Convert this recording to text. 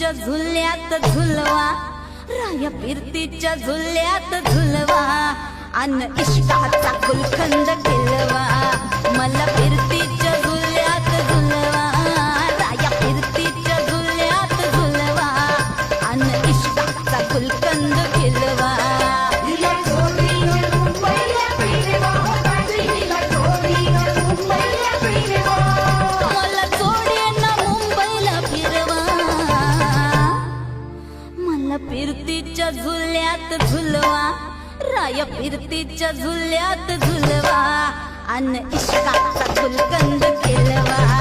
फिरतीच्या झुल्यात झुलवा, राया फिरतीच्या झुल्यात झुलवा, अन इश्काचा गुलखंद केलवा. मला फिरतीच्या झुल्यात झुलवा, राया फिरतीच्या झुल्यात झुलवा, अन इश्काचा गुलखंद केलवा. मला जोडीनं मुंबईला फिरवा, मला फिरतीच्या झुल्यात झुलवा, राया फिरतीच्या झुल्यात झुलवा, अन इश्काचा गुलकंद केलवा.